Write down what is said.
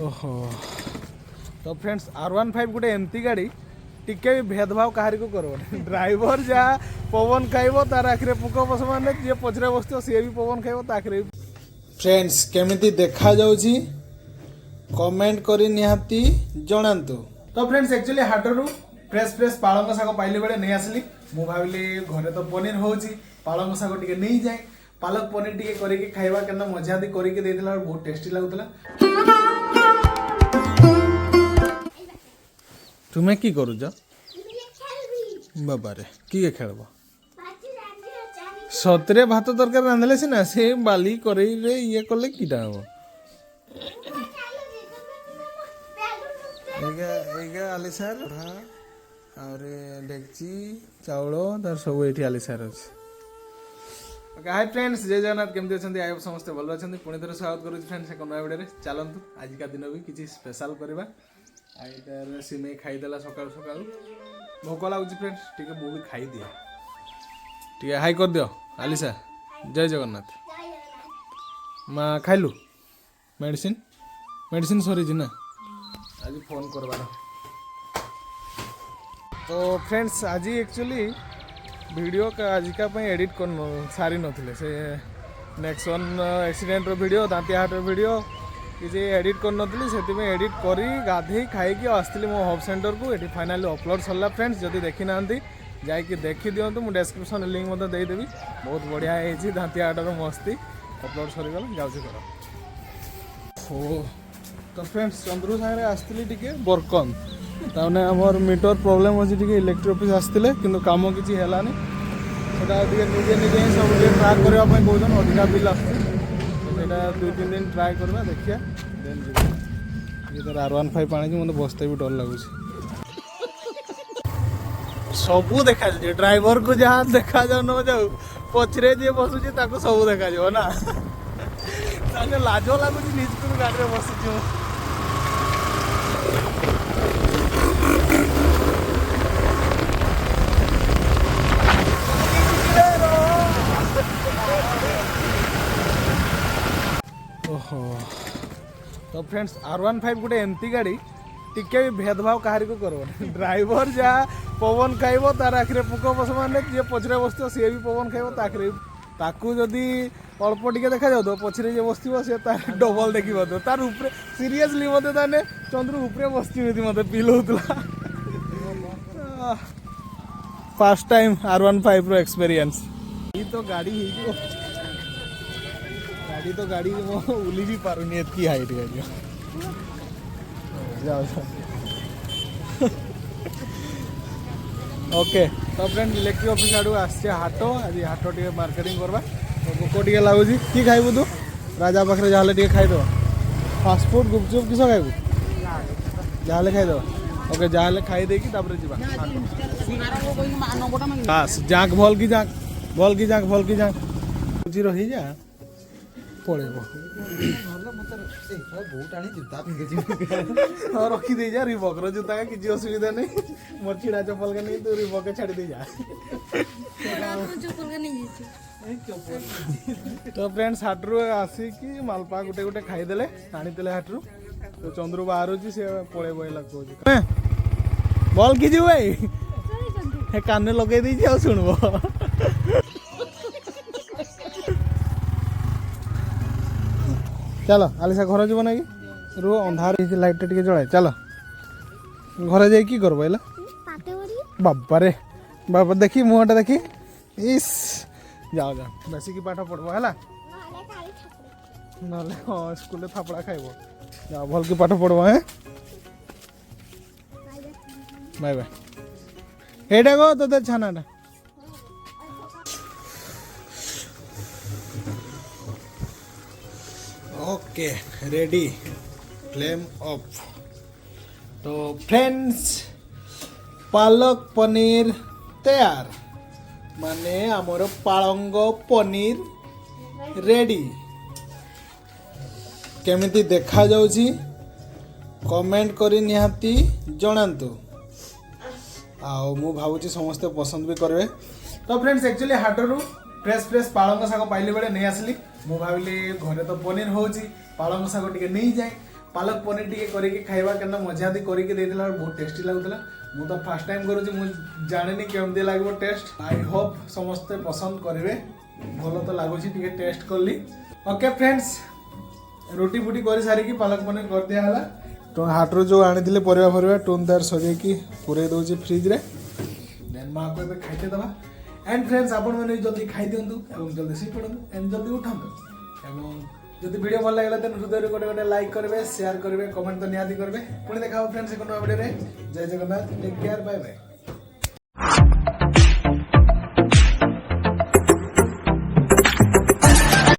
ओहो तो friends R15 गोटे एमती गाड़ी टिके भी भेदभाव कहारी को करो ड्राइवर जहाँ पवन खाइब तार आखिरे पुक बस माने जी पचरे बस सी भी पवन खाइब आखिरे फ्रेंड्स केमिति देखा जाउची कमेंट करी निहाती जणांतु। तो friends actually हाटरू fresh fresh पालंग saag पाइले बेले नहीं आसली मु भाविली घरे तो पनीर होची पालंग शाग टिके नहीं जाए पालक पनीर टिके करके खाइबा केना मजा दी करके देथिला बहुत टेस्टी लागुतला। तुम्हें की करूज बाबारे किए खेलब सतरे भात तरकारी रांधले सीना से बाली करई रे ये कले कीटा हम आलिसार और डेगची चाउल तार सब ये आलिसार अच्छे। ओके हाय फ्रेंड्स जय जगन्नाथ केमती अच्छा आई समस्ते भल अच्छा पुणी थोड़ा स्वागत करुँ फ्रेंड्स एक नया वीडियो चलतु आज का दिन भी किसी स्पेशल करवा आईटार सिमेई खाईदेला सकाल सकाल भोक लगुच फ्रेंड्स टी बो भी खाई दिए टी हाई कर दियो आलिसा जय जगन्नाथ माँ खाइलु मेडिसिन मेडिसिन सरी ना आज फोन करवार। तो फ्रेंड्स आज एक्चुअली वीडियो का आज का एडिट कर सारी नथिले से नेक्सन एक्सीडेंट रो वीडियो दांतिहाट रो वीडियो किसी एडिट कर नथिली से एडिट करी गाधे खाई आसती मो होप सेंटर को ये फाइनाली अपलोड सरला। फ्रेंड्स जदि देखी ना जाकि देखी दिंतु मुझे डेस्क्रिप्शन लिंक मत देदेवी बहुत बढ़िया है दांतिहाट रो मस्ती अपलोड सरीगला जाऊँ कर। ओ तो फ्रेंड्स चंद्रू सागर आसती टी बरकन ताने आमर मीटर प्रॉब्लम अच्छी टी इलेक्ट्रिक ऑफिस आसते कि काम किसी है निजे निजे ही सब ट्राए करने कौन अधिका बिल आसटा 2-3 दिन ट्राए करवा देखिए देन ये तो R15 पानी मतलब बसते भी डर लगुच सबू देखा ड्राइवर को जहाँ देखा जाऊ न जाऊ पचरे जी बसुची सब देखा जाओ ना लाज लगुच निज को गाड़ी में बसुची ओहो तो फ्रेंड्स R15 गोटे एमती गाड़ी टिके भी भेदभाव कहारी को करो ड्राइवर जहाँ पवन खाइब तार आखिरे पुक बस माने जी पचरे बस सी भी पवन खाइब आखिरे ताकू जदि अल्प टिके देखा जाऊ तो पचरे जी बस सी तार डबल देखी तो तार ऊपर सीरियसली मत ताने चंद्र ऊपर बसती मत फील होता फर्स्ट टाइम R15 रो एक्सपीरियंस ये तो गाड़ी तो गाड़ी उली भी पारुनी एतकी हाइट गाड़ी जाओ ओके तो फ्रेंड इलेक्ट्रिक ऑफिस आड़ू आसचे हाट आज हाट टे मार्केटिंग करवा तो भोक टे लगुच कि खाइबू तू राजा पाखे जहाँ टे खाईदेव फास्ट फूड गुपचुप किस खाइबू जहाँ खाईदेव ओके जहाँ खाई देकी जाक भल की जाक भल की जाक भल की जाक बुझी रही जा पड़े रखी दे जा रिबक रो जूता का किसी असुविधा नहीं मोर छिड़ा चप्पल का नहीं तो रिबक के छाड़ी दे जा तो फ्रेंड्स हाटरू आसिकी मालपा गोटे गोटे खाईदेले आनीते हाटरू तो चंद्रू बाहर से पड़े बहला कह बल कि भाई कान लगे दे शुणब चलो आलिसा घर जीव ना कि रो अंधार लाइट टे जलाए चलो घर जा कि कर बाबा रे बाबा देखी मुहटा देखी इस जाओ जाओ बेस कि पाठ पढ़ब है ना हाँ स्कूल थापड़ा खाइब जाओ भल कि पाठ पढ़ब है बाय बाय एटा गो तो छानाटा ओके रेडी फ्लेम ऑफ। तो फ्रेंड्स पालक पनीर तैयार माने आमर पालंग पनीर रेडी केमिति देखा जाउची कमेंट करी निहाती जणांतु आउ मु भावुची समस्ते पसंद भी करबे। तो friends actually हाटरू fresh fresh पालंग saag पाइले बेले नहीं आसली मु भाविली घरे तो पनीर होची पालंग शाग टिके नहीं जाए पालक पनीर टी करके खाइबा केना मजा दी करके देला बहुत टेस्टी लागुतला मु तो फर्स्ट टाइम करूची मु जानिनी केमती लागबो टेस्ट आई होप समस्त पसंद करिवे भलो तो लागुची टिके टेस्ट करली ओके फ्रेंड्स रोटी फुटी कर सारी की पालक पनीर कर दिया हला तो हाटरो जो आनी दिले परिवा परिवा टोन तार सजे की पुरे दोची फ्रिज रे देन मा को बे खाइते दबा एंड फ्रेंड्स आपण माने जल्दी खाइ दियंतु एवं जल्दी सी पडंतु एंड जल्दी उठंतु एवं जदि वीडियो भल लागला त हृदय गोटे गोटे लाइक करबे शेयर करबे कमेंट तो नियादी करबे पुणी देखा फ्रेंड्स एक वीडियो रे जय Jagannath take care bye bye.